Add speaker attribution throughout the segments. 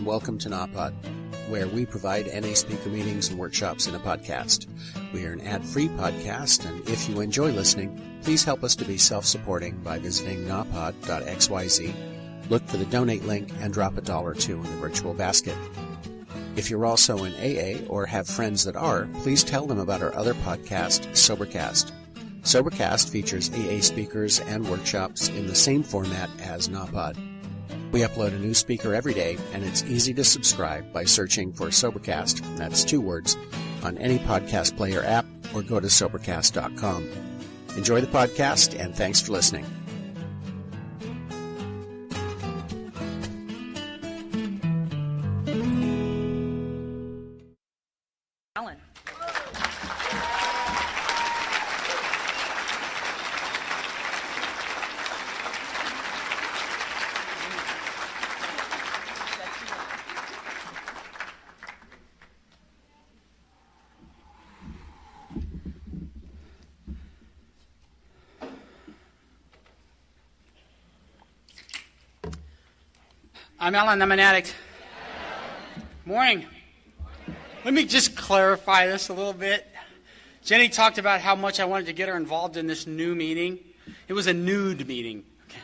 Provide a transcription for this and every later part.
Speaker 1: welcome to NAPOD, where we provide NA speaker meetings and workshops in a podcast. We are an ad-free podcast, and if you enjoy listening, please help us to be self-supporting by visiting napod.xyz, look for the donate link, and drop $1 or $2 in the virtual basket. If you're also in AA or have friends that are, please tell them about our other podcast, Sobercast. Sobercast features AA speakers and workshops in the same format as NAPOD. We upload a new speaker every day, and it's easy to subscribe by searching for Sobercast, that's 2 words, on any podcast player app, or go to Sobercast.com. Enjoy the podcast, and thanks for listening.
Speaker 2: Alan. I'm Alan, I'm an addict. Morning. Let me just clarify this a little bit. Jenny talked about how much I wanted to get her involved in this new meeting. It was a nude meeting. Okay.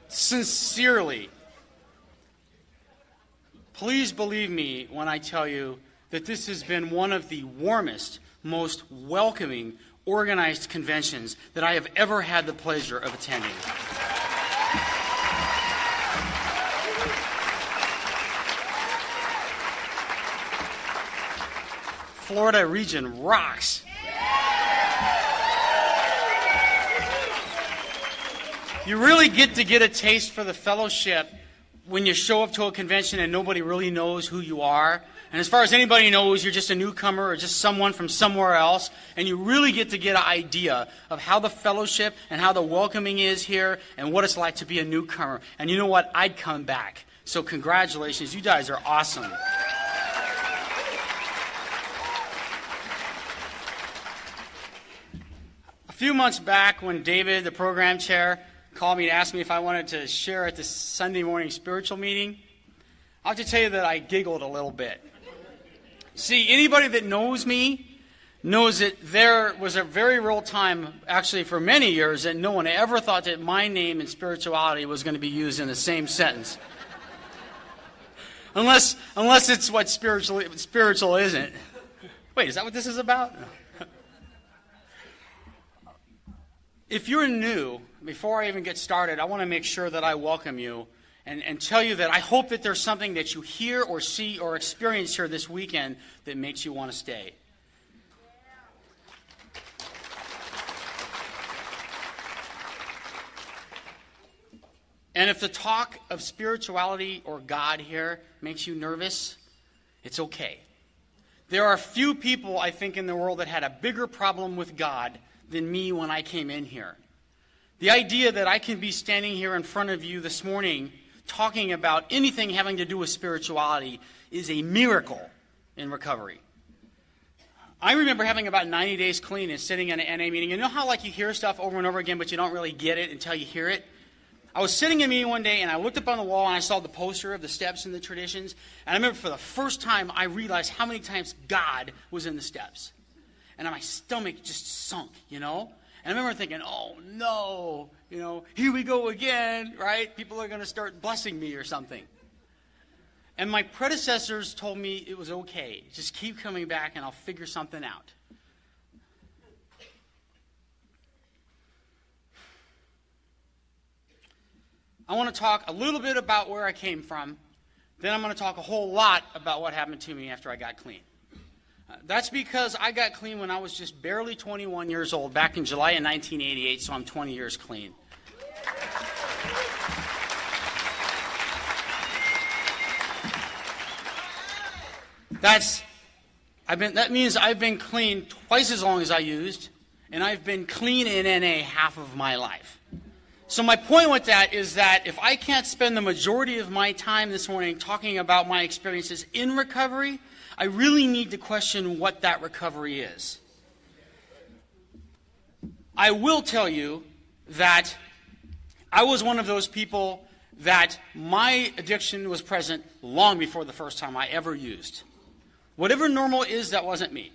Speaker 2: Sincerely, please believe me when I tell you that this has been one of the warmest, most welcoming, organized conventions that I have ever had the pleasure of attending. Florida region rocks. You really get a taste for the fellowship when you show up to a convention and nobody really knows who you are. And as far as anybody knows, you're just a newcomer or just someone from somewhere else. And you really get an idea of how the fellowship and how the welcoming is here and what it's like to be a newcomer. And you know what? I'd come back. So congratulations. You guys are awesome. A few months back when David, the program chair, called me to ask me if I wanted to share at the Sunday morning spiritual meeting, I'll have to tell you that I giggled a little bit. See, anybody that knows me knows that there was a very real time, actually for many years, that no one ever thought that my name and spirituality was going to be used in the same sentence. Unless it's what spiritual isn't. Wait, is that what this is about? If you're new, before I even get started, I want to make sure that I welcome you and tell you that I hope that there's something that you hear or see or experience here this weekend that makes you want to stay. And if the talk of spirituality or God here makes you nervous, it's okay. There are few people, I think, in the world that had a bigger problem with God than me when I came in here. The idea that I can be standing here in front of you this morning talking about anything having to do with spirituality is a miracle in recovery. I remember having about 90 days clean and sitting in an NA meeting. You know how you hear stuff over and over again, but you don't really get it until you hear it? I was sitting in a meeting one day, and I looked up on the wall, and I saw the poster of the steps and the traditions. And I remember for the first time, I realized how many times God was in the steps. And my stomach just sunk, And I remember thinking, oh, no, here we go again, right? People are going to start blessing me or something. And my predecessors told me it was okay. Just keep coming back, and I'll figure something out. I want to talk a little bit about where I came from. Then I'm going to talk a whole lot about what happened to me after I got clean. That's because I got clean when I was just barely 21 years old, back in July of 1988, so I'm 20 years clean. That means I've been clean twice as long as I used, and I've been clean in NA half of my life. So my point with that is that if I can't spend the majority of my time this morning talking about my experiences in recovery, I really need to question what that recovery is. I will tell you that I was one of those people that my addiction was present long before the first time I ever used. Whatever normal is, that wasn't me.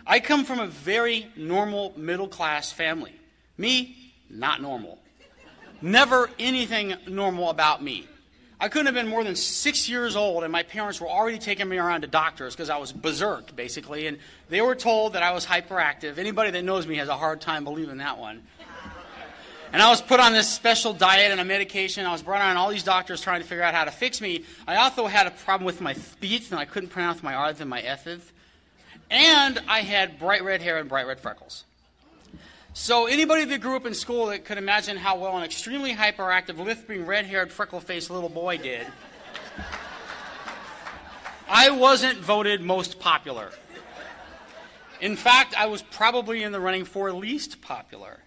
Speaker 2: I come from a very normal middle-class family. Me, not normal. Never anything normal about me. I couldn't have been more than 6 years old, and my parents were already taking me around to doctors because I was berserk, basically, and they were told that I was hyperactive. Anybody that knows me has a hard time believing that one. And I was put on this special diet and a medication. I was brought on all these doctors trying to figure out how to fix me. I also had a problem with my speech, and I couldn't pronounce my R's and my S's. And I had bright red hair and bright red freckles. So anybody that grew up in school that could imagine how well an extremely hyperactive, lisping, red-haired, freckle-faced little boy did, I wasn't voted most popular. In fact, I was probably in the running for least popular.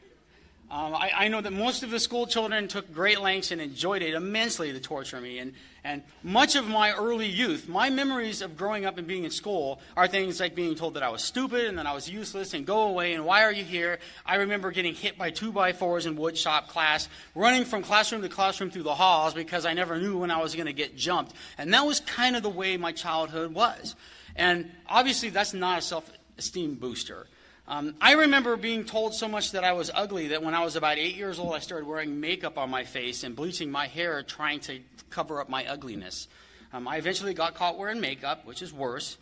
Speaker 2: I know that most of the school children took great lengths and enjoyed it immensely to torture me. And much of my early youth, my memories of growing up and being in school are things like being told that I was stupid and that I was useless and go away and why are you here? I remember getting hit by 2x4s in wood shop class, running from classroom to classroom through the halls because I never knew when I was going to get jumped. And that was kind of the way my childhood was. And obviously that's not a self-esteem booster. I remember being told so much that I was ugly that when I was about 8 years old, I started wearing makeup on my face and bleaching my hair trying to cover up my ugliness. I eventually got caught wearing makeup, which is worse.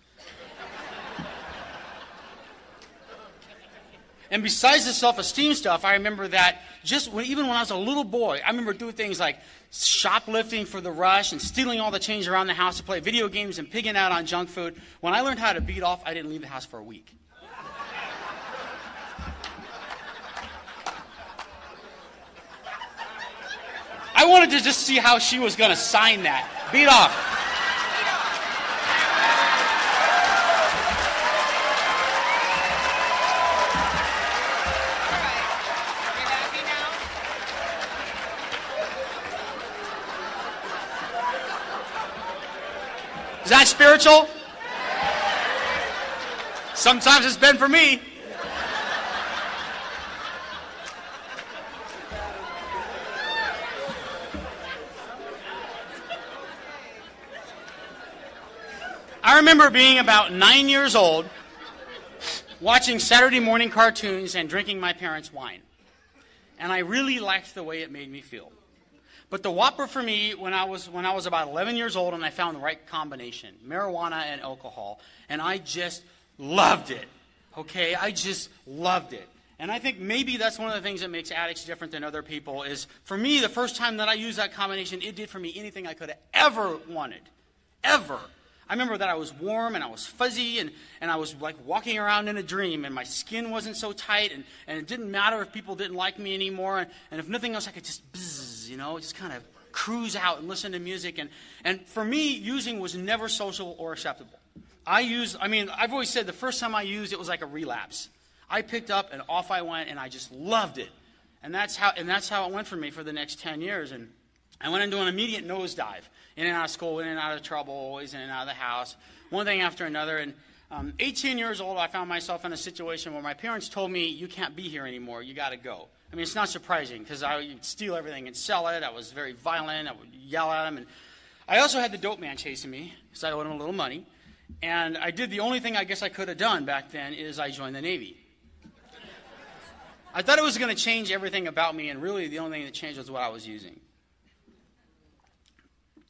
Speaker 2: And besides the self-esteem stuff, I remember that even when I was a little boy, I remember doing things like shoplifting for the rush and stealing all the change around the house to play video games and pigging out on junk food. When I learned how to beat off, I didn't leave the house for a week. I wanted to just see how she was going to sign that. Beat off. Is that spiritual? Sometimes it's been for me. I remember being about 9 years old, watching Saturday morning cartoons and drinking my parents' wine. And I really liked the way it made me feel. But the whopper for me when I was about 11 years old and I found the right combination, marijuana and alcohol, and I just loved it. Okay, I just loved it. And I think maybe that's one of the things that makes addicts different than other people is, for me, the first time that I used that combination, it did for me anything I could have ever wanted. Ever. I remember that I was warm and I was fuzzy and I was like walking around in a dream and my skin wasn't so tight and it didn't matter if people didn't like me anymore and if nothing else I could just buzz, just kind of cruise out and listen to music and for me using was never social or acceptable. I've always said the first time I used it was like a relapse. I picked up and off I went and I just loved it. And that's how it went for me for the next 10 years and I went into an immediate nosedive. In and out of school, in and out of trouble, always in and out of the house, one thing after another. And 18 years old, I found myself in a situation where my parents told me, you can't be here anymore, you got to go. I mean, it's not surprising because I would steal everything and sell it. I was very violent. I would yell at them. And I also had the dope man chasing me because I owed him a little money. And I did the only thing I guess I could have done back then is I joined the Navy. I thought it was going to change everything about me, and really the only thing that changed was what I was using.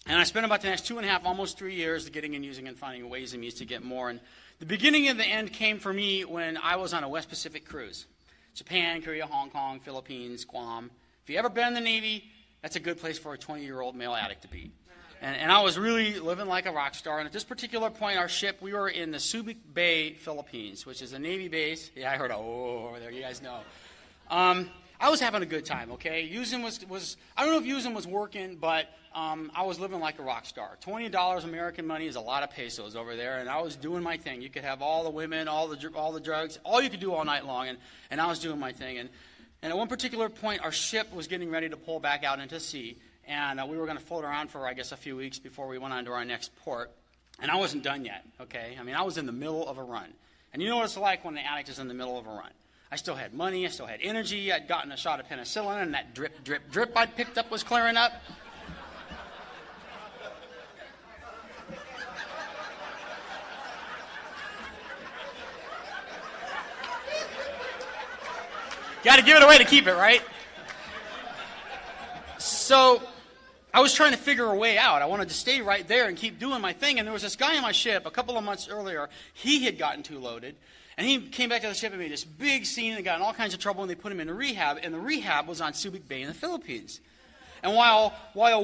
Speaker 2: And I spent about the next 2.5, almost 3 years getting and using and finding ways and means to get more. And the beginning of the end came for me when I was on a West Pacific cruise. Japan, Korea, Hong Kong, Philippines, Guam. If you've ever been in the Navy, that's a good place for a 20-year-old male addict to be. And I was really living like a rock star. And at this particular point, our ship, we were in the Subic Bay, Philippines, which is a Navy base. Yeah, I heard over there. You guys know. I was having a good time, okay? Using was I don't know if using was working, but I was living like a rock star. $20 American money is a lot of pesos over there, and I was doing my thing. You could have all the women, all the drugs, all you could do all night long, and I was doing my thing. And at one particular point, our ship was getting ready to pull back out into sea, and we were going to float around for, I guess, a few weeks before we went on to our next port. And I wasn't done yet, okay? I mean, I was in the middle of a run. And you know what it's like when an addict is in the middle of a run. I still had money. I still had energy. I'd gotten a shot of penicillin, and that drip, drip, drip I'd picked up was clearing up. Got to give it away to keep it, right? So I was trying to figure a way out. I wanted to stay right there and keep doing my thing. And there was this guy on my ship a couple of months earlier. He had gotten too loaded. And he came back to the ship and made this big scene and got in all kinds of trouble. And they put him in rehab. And the rehab was on Subic Bay in the Philippines. And while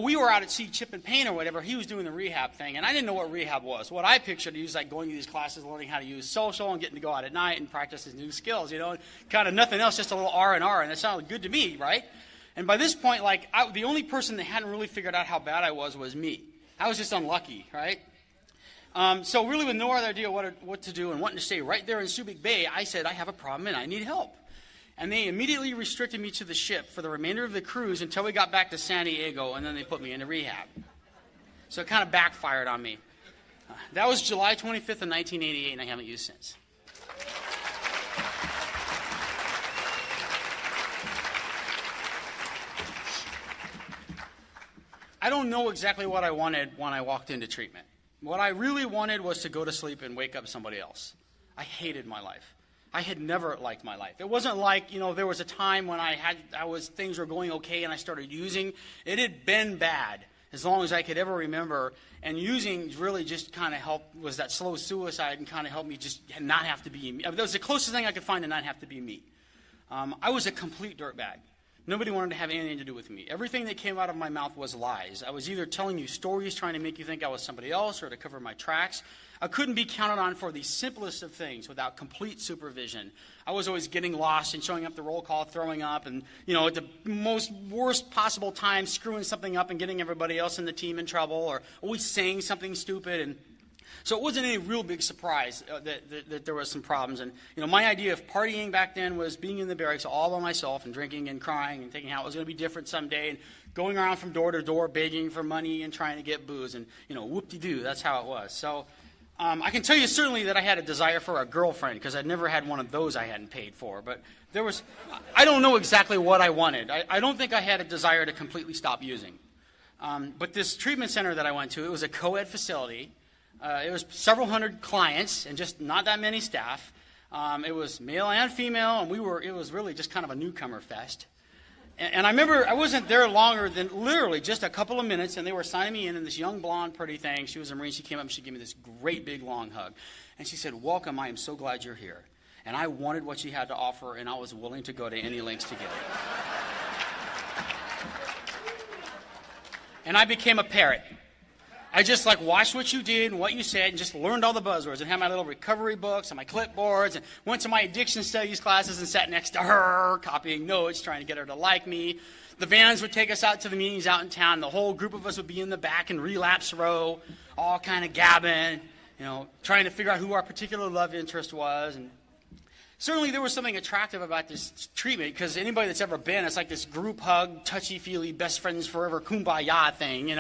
Speaker 2: we were out at sea chipping paint or whatever, he was doing the rehab thing. And I didn't know what rehab was. What I pictured, he was like going to these classes, learning how to use social and getting to go out at night and practice his new skills, you know. Kind of nothing else, just a little R&R. And it sounded good to me, right? And by this point, the only person that hadn't really figured out how bad I was me. I was just unlucky, right? So really with no other idea what to do and wanting to stay right there in Subic Bay, I said, I have a problem and I need help. And they immediately restricted me to the ship for the remainder of the cruise until we got back to San Diego, and then they put me into rehab. So it kind of backfired on me. That was July 25th of 1988, and I haven't used since. I don't know exactly what I wanted when I walked into treatment. What I really wanted was to go to sleep and wake up somebody else. I hated my life. I had never liked my life. It wasn't like, there was a time when things were going okay and I started using. It had been bad as long as I could ever remember. And using really just kind of helped, was that slow suicide and kind of helped me just not have to be me. That was the closest thing I could find to not have to be me. I was a complete dirtbag. Nobody wanted to have anything to do with me. Everything that came out of my mouth was lies. I was either telling you stories trying to make you think I was somebody else or to cover my tracks. I couldn't be counted on for the simplest of things without complete supervision. I was always getting lost and showing up the roll call, throwing up, and, at the most worst possible time, screwing something up and getting everybody else in the team in trouble, or always saying something stupid. And so it wasn't any real big surprise that there was some problems. And, my idea of partying back then was being in the barracks all by myself and drinking and crying and thinking how it was going to be different someday and going around from door to door begging for money and trying to get booze. And, whoop-de-doo, that's how it was. So I can tell you certainly that I had a desire for a girlfriend because I'd never had one of those I hadn't paid for. But I don't know exactly what I wanted. I don't think I had a desire to completely stop using. But this treatment center that I went to, it was a co-ed facility. It was several hundred clients and just not that many staff. It was male and female, and it was really just kind of a newcomer fest. And I remember I wasn't there longer than literally just a couple of minutes, and they were signing me in, and this young, blonde, pretty thing, she was a Marine, she came up and she gave me this great big long hug. And she said, "Welcome, I am so glad you're here." And I wanted what she had to offer, and I was willing to go to any lengths to get it. And I became a parrot. I just watched what you did and what you said and just learned all the buzzwords and had my little recovery books and my clipboards and went to my addiction studies classes and sat next to her, copying notes, trying to get her to like me. The vans would take us out to the meetings out in town. The whole group of us would be in the back in relapse row, all kind of gabbing, trying to figure out who our particular love interest was. And certainly there was something attractive about this treatment because anybody that's ever been, it's like this group hug, touchy-feely, best friends forever, kumbaya thing,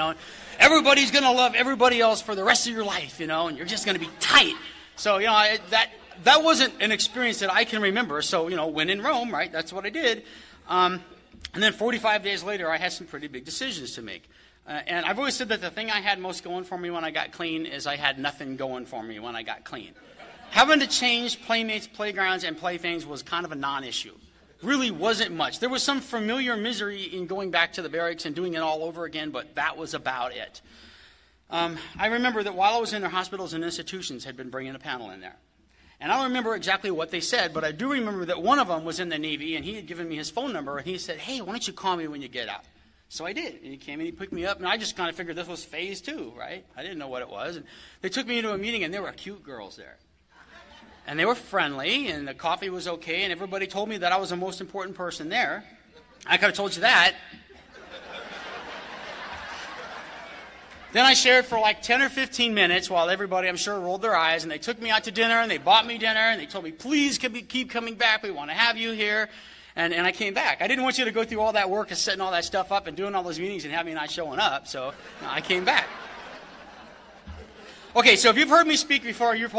Speaker 2: Everybody's going to love everybody else for the rest of your life, and you're just going to be tight. So, that wasn't an experience that I can remember. So, when in Rome, right, that's what I did. And then 45 days later, I had some pretty big decisions to make. And I've always said that the thing I had most going for me when I got clean is I had nothing going for me when I got clean. Having to change playmates, playgrounds, and playthings was kind of a non-issue. Really wasn't much. There was some familiar misery in going back to the barracks and doing it all over again, but that was about it. I remember that while I was in their hospitals and institutions, had been bringing a panel in there. And I don't remember exactly what they said, but I do remember that one of them was in the Navy, and he had given me his phone number, and he said, "Hey, why don't you call me when you get out?" So I did, and he came and he picked me up, and I just kind of figured this was phase 2, right? I didn't know what it was. And they took me into a meeting, and there were cute girls there. And they were friendly, and the coffee was okay, and everybody told me that I was the most important person there. I could have told you that. Then I shared for 10 or 15 minutes while everybody, I'm sure, rolled their eyes, and they took me out to dinner, and they bought me dinner, and they told me, "Please keep coming back. We want to have you here." And I came back. I didn't want you to go through all that work of setting all that stuff up and doing all those meetings and have me not showing up, so I came back. Okay, so if you've heard me speak before, you've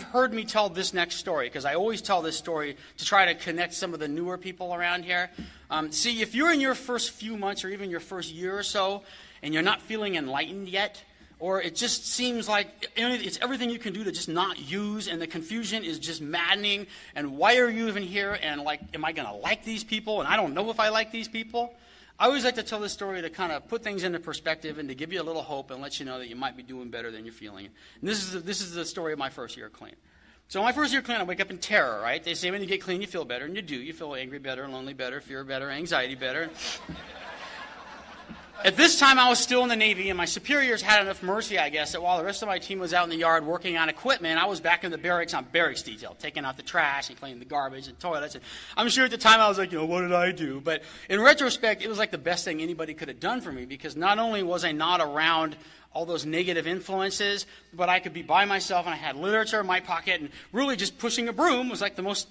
Speaker 2: heard me tell this next story, because I always tell this story to try to connect some of the newer people around here. See, if you're in your first few months or even your first year or so, and you're not feeling enlightened yet, or it just seems like it's everything you can do to just not use, and the confusion is just maddening, and why are you even here, and like, am I going to like these people, and I don't know if I like these people? I always like to tell this story to kind of put things into perspective and to give you a little hope and let you know that you might be doing better than you're feeling. And this is the story of my first year clean. So my first year clean, I wake up in terror, right? They say when you get clean, you feel better, and you do. You feel angry better, lonely better, fear better, anxiety better. At this time, I was still in the Navy, and my superiors had enough mercy, I guess, that while the rest of my team was out in the yard working on equipment, I was back in the barracks on barracks detail, taking out the trash and cleaning the garbage and toilets. And I'm sure at the time I was like, what did I do? But in retrospect, it was like the best thing anybody could have done for me, because not only was I not around all those negative influences, but I could be by myself, and I had literature in my pocket, and really just pushing a broom was like the most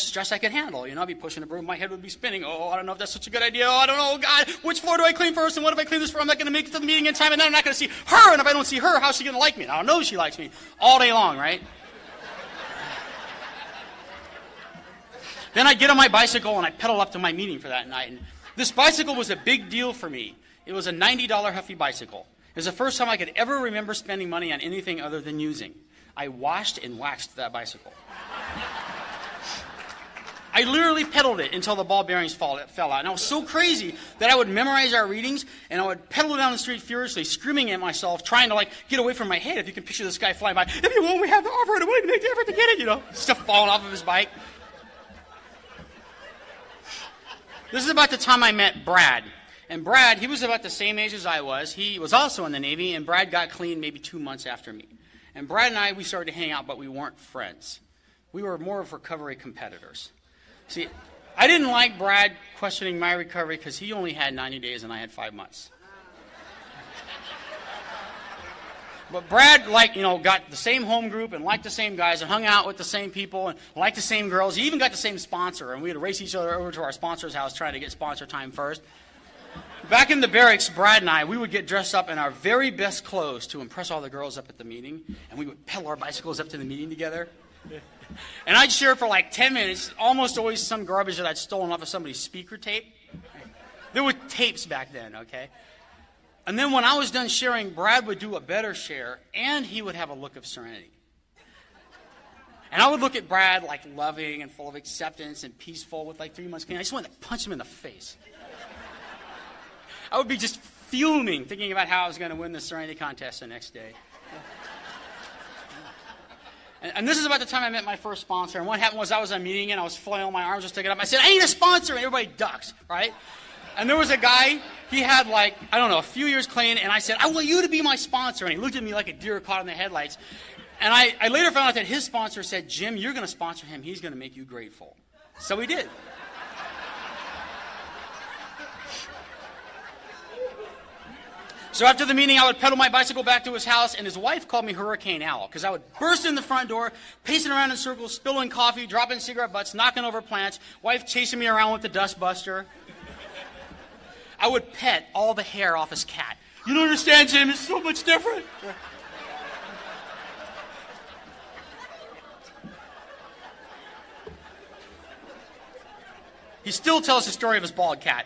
Speaker 2: stress I could handle. I'd be pushing a broom, my head would be spinning. Oh, I don't know if that's such a good idea. Oh, I don't know, God, which floor do I clean first, and what if I clean this floor? I'm not going to make it to the meeting in time, and then I'm not going to see her, and if I don't see her, how's she going to like me? And I don't know if she likes me all day long, right? Then I'd get on my bicycle, and I'd pedal up to my meeting for that night. And this bicycle was a big deal for me. It was a $90 Huffy bicycle. It was the first time I could ever remember spending money on anything other than using. I washed and waxed that bicycle. I literally pedaled it until the ball bearings fell out. And I was so crazy that I would memorize our readings, and I would pedal down the street furiously, screaming at myself, trying to get away from my head. If you can picture this guy flying by, if you only have the offer, I'm willing to make the effort to get it, stuff falling off of his bike. This is about the time I met Brad. And Brad, he was about the same age as I was. He was also in the Navy, and Brad got clean maybe 2 months after me. And Brad and I, we started to hang out, but we weren't friends. We were more of recovery competitors. See, I didn't like Brad questioning my recovery because he only had 90 days and I had 5 months. But Brad, got the same home group and liked the same guys and hung out with the same people and liked the same girls. He even got the same sponsor, and we would race each other over to our sponsor's house trying to get sponsor time first. Back in the barracks, Brad and I, we would get dressed up in our very best clothes to impress all the girls up at the meeting, and we would pedal our bicycles up to the meeting together. And I'd share for 10 minutes, almost always some garbage that I'd stolen off of somebody's speaker tape. There were tapes back then, okay? And then when I was done sharing, Brad would do a better share, and he would have a look of serenity. And I would look at Brad loving and full of acceptance and peaceful with 3 months clean. I just wanted to punch him in the face. I would be just fuming, thinking about how I was going to win the serenity contest the next day. And this is about the time I met my first sponsor. And what happened was I was at a meeting, and I was flailing my arms, just sticking up. I said, I need a sponsor. And everybody ducks, right? And there was a guy, he had a few years clean. And I said, I want you to be my sponsor. And he looked at me like a deer caught in the headlights. And I later found out that his sponsor said, Jim, you're going to sponsor him. He's going to make you grateful. So he did. So after the meeting, I would pedal my bicycle back to his house, and his wife called me Hurricane Al, because I would burst in the front door, pacing around in circles, spilling coffee, dropping cigarette butts, knocking over plants, wife chasing me around with the dust buster. I would pet all the hair off his cat. You don't understand, Jim, it's so much different. He still tells the story of his bald cat.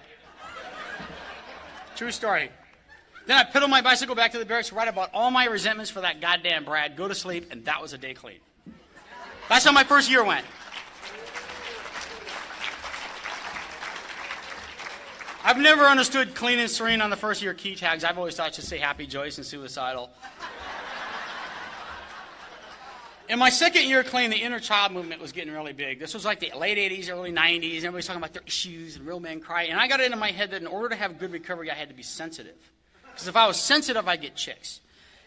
Speaker 2: True story. Then I pedaled my bicycle back to the barracks, write about all my resentments for that goddamn Brad, go to sleep, and that was a day clean. That's how my first year went. I've never understood clean and serene on the first year key tags. I've always thought it should say happy, joyous, and suicidal. In my second year clean, the inner child movement was getting really big. This was the late 80s, early 90s. Everybody's talking about their issues and real men cry. And I got it into my head that in order to have good recovery, I had to be sensitive. Because if I was sensitive, I'd get chicks.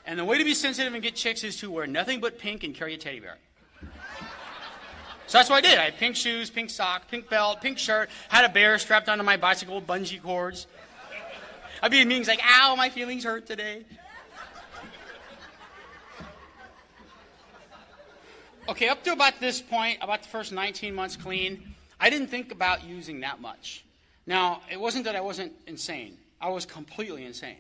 Speaker 2: And the way to be sensitive and get chicks is to wear nothing but pink and carry a teddy bear. So that's what I did. I had pink shoes, pink sock, pink belt, pink shirt, had a bear strapped onto my bicycle with bungee cords. I'd be in meetings ow, my feelings hurt today. Okay, up to about this point, about the first 19 months clean, I didn't think about using that much. Now, it wasn't that I wasn't insane. I was completely insane.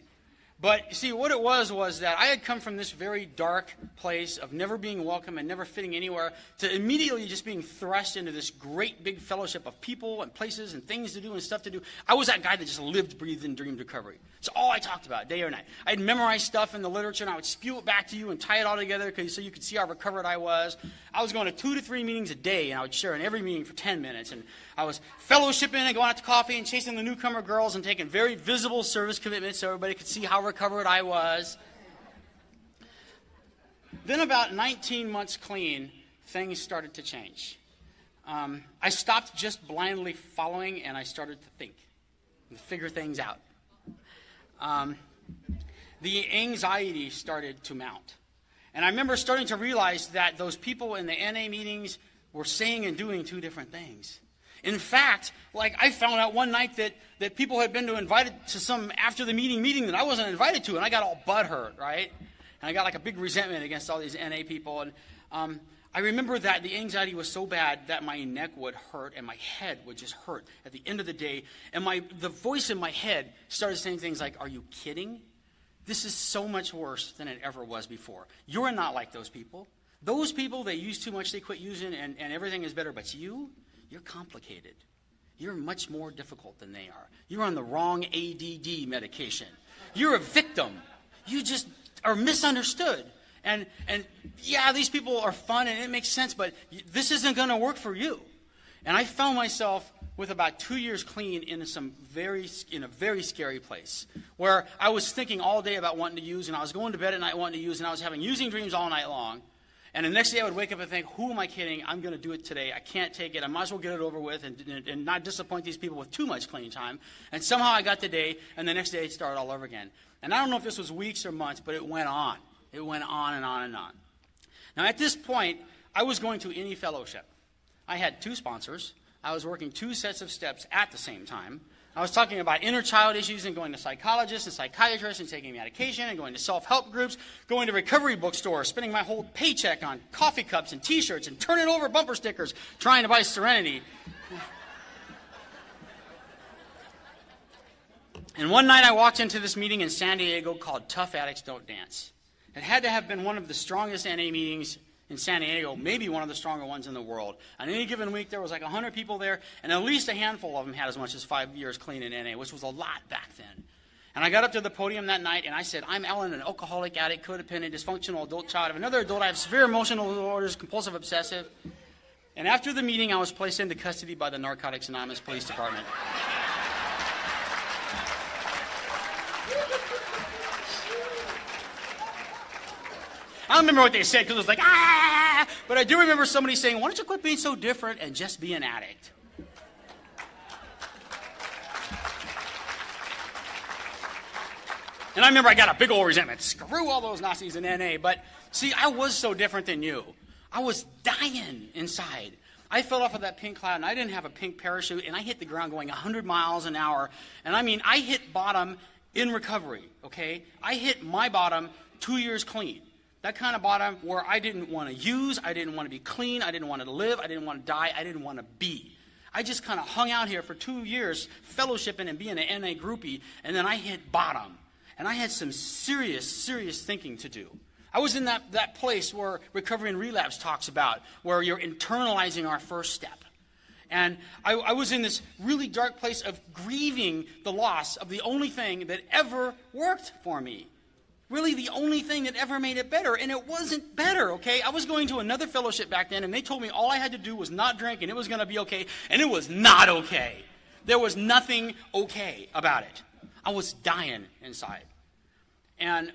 Speaker 2: But you see, what it was that I had come from this very dark place of never being welcome and never fitting anywhere to immediately just being thrust into this great big fellowship of people and places and things to do and stuff to do. I was that guy that just lived, breathed, and dreamed recovery. It's all I talked about, day or night. I'd memorize stuff in the literature, and I would spew it back to you and tie it all together so you could see how recovered I was. I was going to 2 to 3 meetings a day, and I would share in every meeting for 10 minutes. And I was fellowshipping and going out to coffee and chasing the newcomer girls and taking very visible service commitments so everybody could see how recovered I was. Then about 19 months clean, things started to change. I stopped just blindly following, and I started to think and figure things out. The anxiety started to mount. And I remember starting to realize that those people in the NA meetings were saying and doing 2 different things. In fact, like I found out one night that people had been invited to some after the meeting that I wasn't invited to, and I got all butthurt, right? And I got like a big resentment against all these NA people. And I remember that the anxiety was so bad that my neck would hurt and my head would just hurt at the end of the day. And the voice in my head started saying things like, "Are you kidding? This is so much worse than it ever was before. You're not like those people. Those people, they use too much, they quit using, and everything is better. But you're complicated. You're much more difficult than they are. You're on the wrong ADD medication. You're a victim. You just are misunderstood. And yeah, these people are fun and it makes sense, but this isn't going to work for you." And I found myself with about 2 years clean in a very scary place where I was thinking all day about wanting to use, and I was going to bed at night wanting to use, and I was having using dreams all night long. And the next day I would wake up and think, who am I kidding? I'm going to do it today. I can't take it. I might as well get it over with and not disappoint these people with too much clean time. And somehow I got the day, and the next day it started all over again. And I don't know if this was weeks or months, but it went on. It went on and on and on. Now at this point, I was going to any fellowship. I had 2 sponsors. I was working 2 sets of steps at the same time. I was talking about inner child issues and going to psychologists and psychiatrists and taking medication and going to self-help groups, going to recovery bookstores, spending my whole paycheck on coffee cups and T-shirts and turning over bumper stickers, trying to buy Serenity. And one night I walked into this meeting in San Diego called Tough Addicts Don't Dance. It had to have been one of the strongest NA meetings in San Diego, maybe one of the stronger ones in the world. On any given week, there was like 100 people there, and at least a handful of them had as much as 5 years clean in NA, which was a lot back then. And I got up to the podium that night, and I said, "I'm Alan, an alcoholic, addict, codependent, dysfunctional adult child of another adult. I have severe emotional disorders, compulsive obsessive." And after the meeting, I was placed into custody by the Narcotics Anonymous Police Department. I don't remember what they said because it was like, "Ah!" But I do remember somebody saying, "Why don't you quit being so different and just be an addict?" And I remember I got a big old resentment. Screw all those Nazis in NA. But see, I was so different than you. I was dying inside. I fell off of that pink cloud, and I didn't have a pink parachute, and I hit the ground going 100 miles an hour. And I mean, I hit bottom in recovery, okay? I hit my bottom 2 years clean. That kind of bottom where I didn't want to use, I didn't want to be clean, I didn't want to live, I didn't want to die, I didn't want to be. I just kind of hung out here for 2 years fellowshipping and being an NA groupie, and then I hit bottom. And I had some serious thinking to do. I was in that place where Recovery and Relapse talks about, where you're internalizing our first step. And I was in this really dark place of grieving the loss of the only thing that ever worked for me. Really the only thing that ever made it better, and it wasn't better, okay? I was going to another fellowship back then, and they told me all I had to do was not drink, and it was going to be okay, and it was not okay. There was nothing okay about it. I was dying inside. And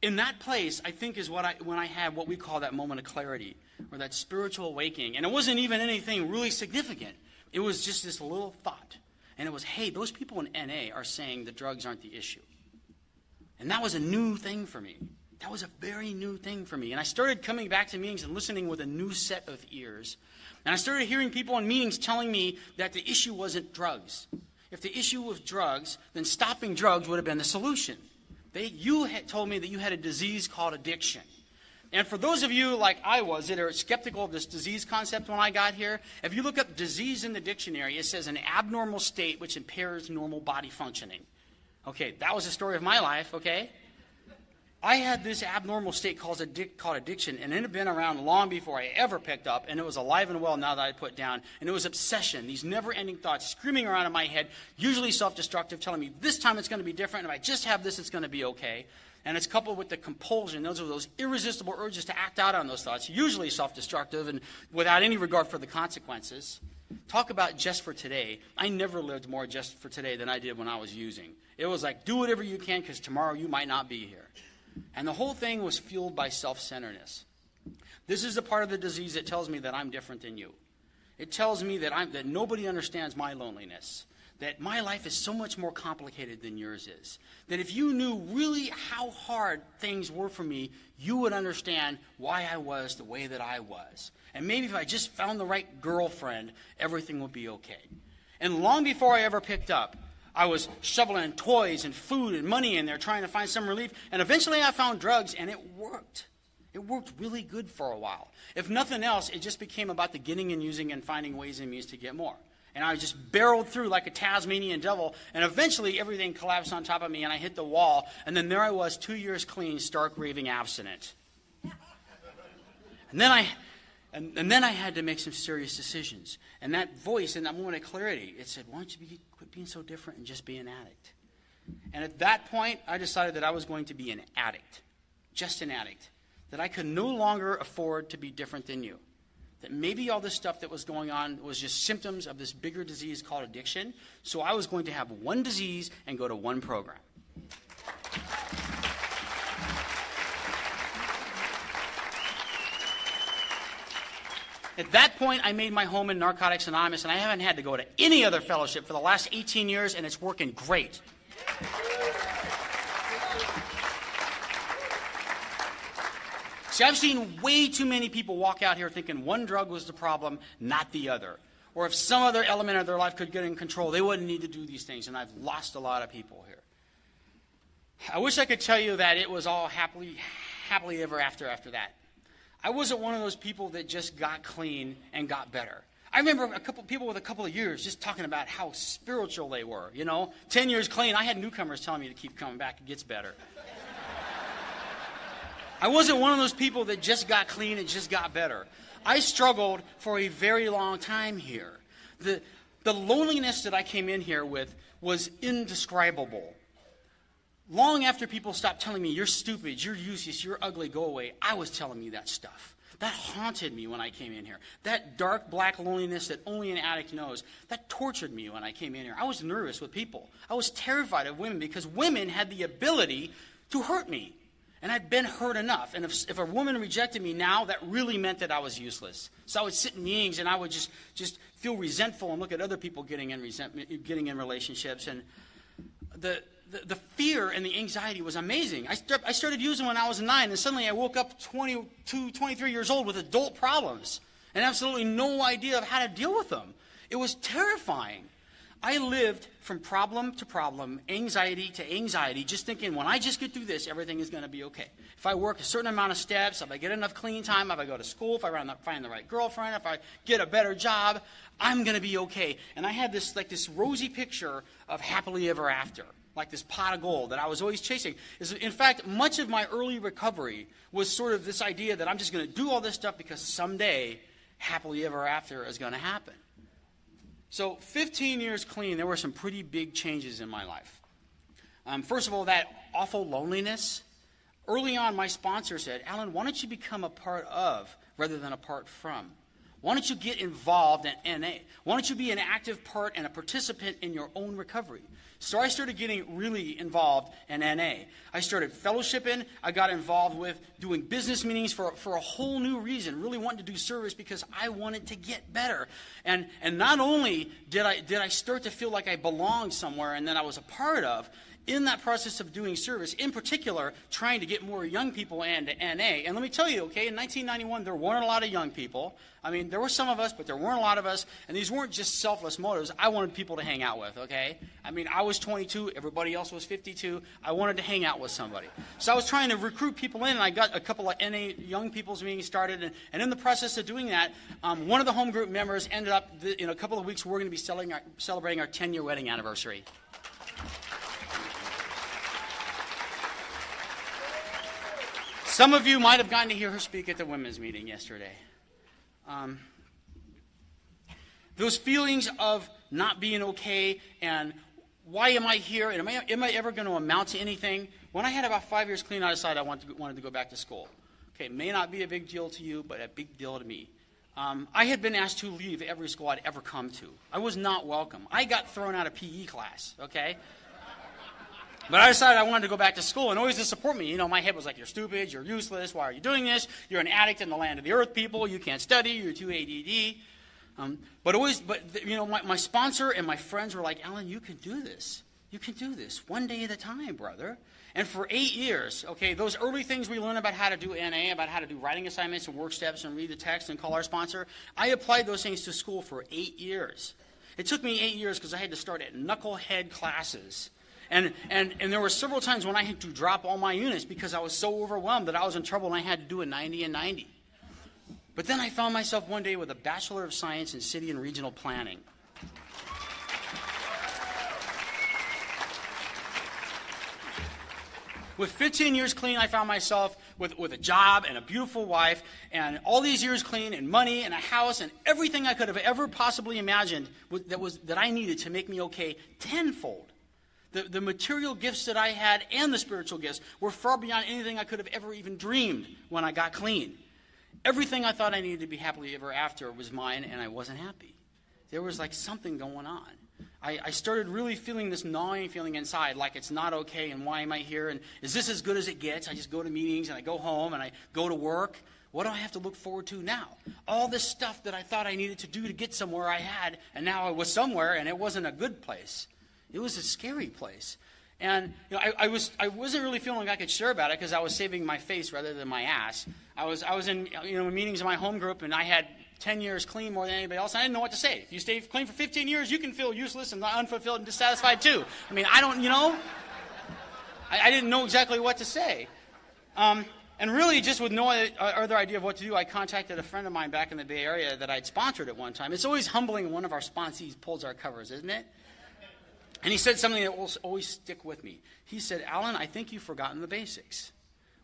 Speaker 2: in that place, I think is when I had what we call that moment of clarity, or that spiritual awakening. And it wasn't even anything really significant. It was just this little thought. And it was, hey, those people in NA are saying the drugs aren't the issue. And that was a new thing for me. That was a very new thing for me. And I started coming back to meetings and listening with a new set of ears. And I started hearing people in meetings telling me that the issue wasn't drugs. If the issue was drugs, then stopping drugs would have been the solution. You had told me that you had a disease called addiction. And for those of you like I was that are skeptical of this disease concept when I got here, if you look up disease in the dictionary, it says an abnormal state which impairs normal body functioning. Okay, that was the story of my life, okay? I had this abnormal state called addiction, and it had been around long before I ever picked up, and it was alive and well now that I put down. And it was obsession, these never-ending thoughts screaming around in my head, usually self-destructive, telling me this time it's going to be different, and if I just have this, it's going to be okay. And it's coupled with the compulsion. Those are those irresistible urges to act out on those thoughts, usually self-destructive and without any regard for the consequences. Talk about just for today. I never lived more just for today than I did when I was using. It was like, do whatever you can because tomorrow you might not be here. And the whole thing was fueled by self-centeredness. This is the part of the disease that tells me that I'm different than you. It tells me that nobody understands my loneliness, that my life is so much more complicated than yours is, that if you knew really how hard things were for me, you would understand why I was the way that I was. And maybe if I just found the right girlfriend, everything would be okay. And long before I ever picked up, I was shoveling toys and food and money in there trying to find some relief. And eventually I found drugs, and it worked. It worked really good for a while. If nothing else, it just became about the getting and using and finding ways and means to get more. And I just barreled through like a Tasmanian devil, and eventually everything collapsed on top of me, and I hit the wall. And then there I was, 2 years clean, stark raving abstinent. And then I had to make some serious decisions. And that voice in that moment of clarity, it said, why don't you quit being so different and just be an addict? And at that point, I decided that I was going to be an addict, just an addict, that I could no longer afford to be different than you, that maybe all this stuff that was going on was just symptoms of this bigger disease called addiction, so I was going to have one disease and go to one program. At that point, I made my home in Narcotics Anonymous, and I haven't had to go to any other fellowship for the last 18 years, and it's working great. See, I've seen way too many people walk out here thinking one drug was the problem, not the other. Or if some other element of their life could get in control, they wouldn't need to do these things, and I've lost a lot of people here. I wish I could tell you that it was all happily ever after that. I wasn't one of those people that just got clean and got better. I remember a couple people with a couple of years just talking about how spiritual they were. 10 years clean, I had newcomers telling me to keep coming back, it gets better. I wasn't one of those people that just got clean and just got better. I struggled for a very long time here. The loneliness that I came in here with was indescribable. Long after people stopped telling me, you're stupid, you're useless, you're ugly, go away, I was telling me that stuff. That haunted me when I came in here. That dark, black loneliness that only an addict knows, that tortured me when I came in here. I was nervous with people. I was terrified of women because women had the ability to hurt me. And I'd been hurt enough. And if a woman rejected me now, that really meant that I was useless. So I would sit in meetings and I would just feel resentful and look at other people getting in relationships. And the fear and the anxiety was amazing. I started using when I was 9, and suddenly I woke up 22, 23 years old with adult problems and absolutely no idea of how to deal with them. It was terrifying. I lived from problem to problem, anxiety to anxiety, just thinking when I just get through this, everything is going to be okay. If I work a certain amount of steps, if I get enough clean time, if I go to school, if I find the right girlfriend, if I get a better job, I'm going to be okay. And I had this rosy picture of happily ever after, like this pot of gold that I was always chasing. In fact, much of my early recovery was sort of this idea that I'm just going to do all this stuff because someday happily ever after is going to happen. So 15 years clean, there were some pretty big changes in my life. First of all, that awful loneliness. Early on, my sponsor said, Alan, why don't you become a part of rather than apart from? Why don't you get involved in NA? Why don't you be an active part and a participant in your own recovery? So I started getting really involved in NA. I started fellowshipping. I got involved with doing business meetings for a whole new reason, really wanting to do service because I wanted to get better. And not only did I start to feel like I belonged somewhere and that I was a part of, in that process of doing service, in particular, trying to get more young people into NA. And let me tell you, okay, in 1991, there weren't a lot of young people. I mean, there were some of us, but there weren't a lot of us. And these weren't just selfless motives. I wanted people to hang out with, okay? I mean, I was 22. Everybody else was 52. I wanted to hang out with somebody. So I was trying to recruit people in, and I got a couple of NA young people's meetings started. And in the process of doing that, one of the home group members ended up, in a couple of weeks, we're going to be celebrating our 10-year wedding anniversary. Some of you might have gotten to hear her speak at the women's meeting yesterday. Those feelings of not being okay and why am I here and am I ever going to amount to anything? When I had about 5 years clean, I decided I wanted to go back to school. Okay, it may not be a big deal to you, but a big deal to me. I had been asked to leave every school I'd ever come to. I was not welcome. I got thrown out of PE class, okay? But I decided I wanted to go back to school, and always to support me. You know, my head was like, you're stupid, you're useless, why are you doing this? You're an addict in the land of the earth, people, you can't study, you're too ADD. My sponsor and my friends were like, Alan, you can do this. You can do this, one day at a time, brother. And for 8 years, okay, those early things we learned about how to do NA, about how to do writing assignments and work steps and read the text and call our sponsor, I applied those things to school for 8 years. It took me 8 years because I had to start at knucklehead classes. And there were several times when I had to drop all my units because I was so overwhelmed that I was in trouble and I had to do a 90 and 90. But then I found myself one day with a Bachelor of Science in City and Regional Planning. With 15 years clean, I found myself with a job and a beautiful wife and all these years clean and money and a house and everything I could have ever possibly imagined that I needed to make me okay tenfold. The material gifts that I had and the spiritual gifts were far beyond anything I could have ever even dreamed when I got clean. Everything I thought I needed to be happily ever after was mine, and I wasn't happy. There was like something going on. I started really feeling this gnawing feeling inside, like it's not okay, and why am I here, and is this as good as it gets? I just go to meetings, and I go home, and I go to work. What do I have to look forward to now? All this stuff that I thought I needed to do to get somewhere I had, and now I was somewhere, and it wasn't a good place. It was a scary place. And I wasn't really feeling like I could share about it because I was saving my face rather than my ass. I was in meetings in my home group, and I had 10 years clean more than anybody else. And I didn't know what to say. If you stay clean for 15 years, you can feel useless and unfulfilled and dissatisfied too. I mean, I didn't know exactly what to say. And really, just with no other idea of what to do, I contacted a friend of mine back in the Bay Area that I'd sponsored at one time. It's always humbling when one of our sponsees pulls our covers, isn't it? And he said something that will always stick with me. He said, Alan, I think you've forgotten the basics.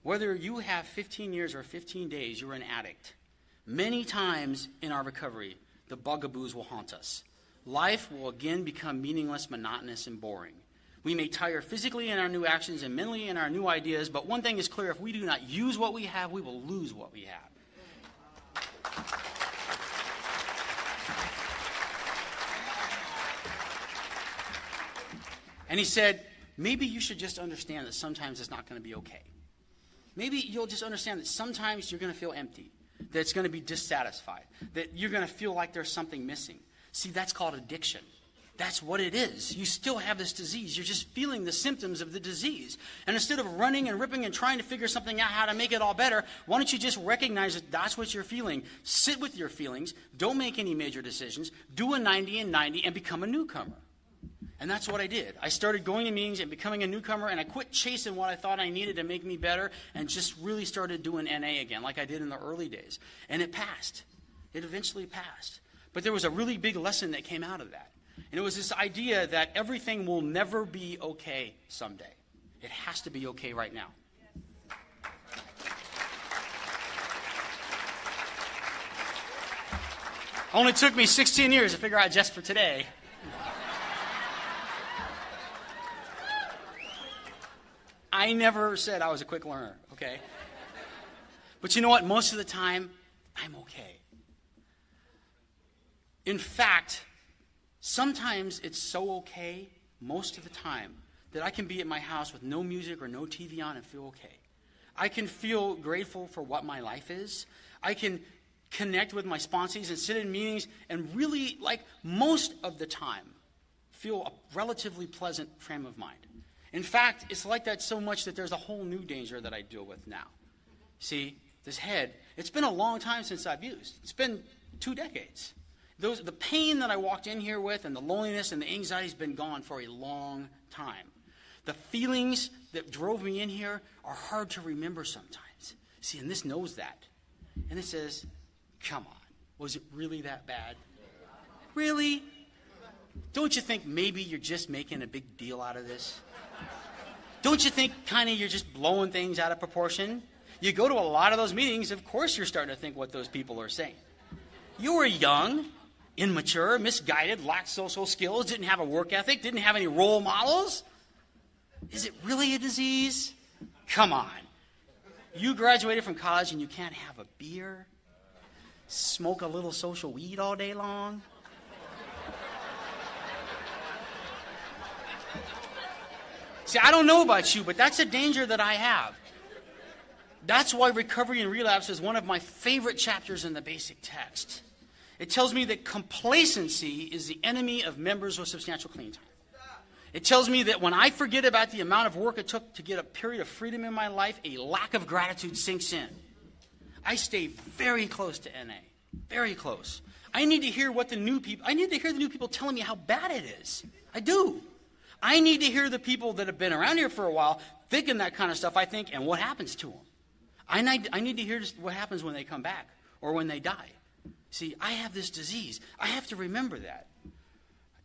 Speaker 2: Whether you have 15 years or 15 days, you're an addict. Many times in our recovery, the bugaboos will haunt us. Life will again become meaningless, monotonous, and boring. We may tire physically in our new actions and mentally in our new ideas, but one thing is clear, if we do not use what we have, we will lose what we have. And he said, maybe you should just understand that sometimes it's not going to be okay. Maybe you'll just understand that sometimes you're going to feel empty, that it's going to be dissatisfied, that you're going to feel like there's something missing. See, that's called addiction. That's what it is. You still have this disease. You're just feeling the symptoms of the disease. And instead of running and ripping and trying to figure something out how to make it all better, why don't you just recognize that that's what you're feeling? Sit with your feelings. Don't make any major decisions. Do a 90 and 90 and become a newcomer. And that's what I did. I started going to meetings and becoming a newcomer, and I quit chasing what I thought I needed to make me better and just really started doing NA again like I did in the early days. And it passed. It eventually passed. But there was a really big lesson that came out of that. And it was this idea that everything will never be okay someday. It has to be okay right now. Only took me 16 years to figure out just for today. I never said I was a quick learner, okay? But you know what? Most of the time, I'm okay. In fact, sometimes it's so okay, most of the time, that I can be at my house with no music or no TV on and feel okay. I can feel grateful for what my life is. I can connect with my sponsees and sit in meetings and really, like most of the time, feel a relatively pleasant frame of mind. In fact, it's like that so much that there's a whole new danger that I deal with now. See, this head, it's been a long time since I've used. It's been 2 decades. The pain that I walked in here with and the loneliness and the anxiety has been gone for a long time. The feelings that drove me in here are hard to remember sometimes. See, and this knows that. And it says, come on, was it really that bad? Really? Don't you think maybe you're just making a big deal out of this? Don't you think kind of you're just blowing things out of proportion? You go to a lot of those meetings, of course you're starting to think what those people are saying. You were young, immature, misguided, lacked social skills, didn't have a work ethic, didn't have any role models. Is it really a disease? Come on. You graduated from college and you can't have a beer, smoke a little social weed all day long. See, I don't know about you, but that's a danger that I have. That's why recovery and relapse is one of my favorite chapters in the basic text. It tells me that complacency is the enemy of members with substantial clean time. It tells me that when I forget about the amount of work it took to get a period of freedom in my life, a lack of gratitude sinks in. I stay very close to NA, very close. I need to hear the new people telling me how bad it is. I do. I need to hear the people that have been around here for a while thinking that kind of stuff, I think, and what happens to them. I need to hear what happens when they come back or when they die. See, I have this disease. I have to remember that.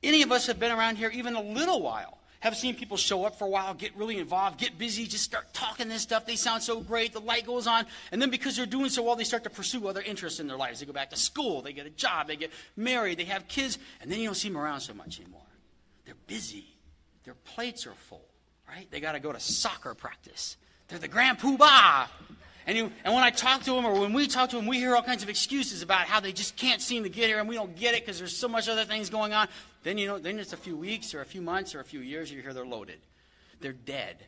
Speaker 2: Any of us have been around here even a little while, have seen people show up for a while, get really involved, get busy, just start talking this stuff. They sound so great. The light goes on. And then because they're doing so well, they start to pursue other interests in their lives. They go back to school. They get a job. They get married. They have kids. And then you don't see them around so much anymore. They're busy. Their plates are full, right? They got to go to soccer practice. They're the grand poobah. And when I talk to them, or when we talk to them, we hear all kinds of excuses about how they just can't seem to get here, and we don't get it because there's so much other things going on. Then it's a few weeks or a few months or a few years, you hear they're loaded. They're dead.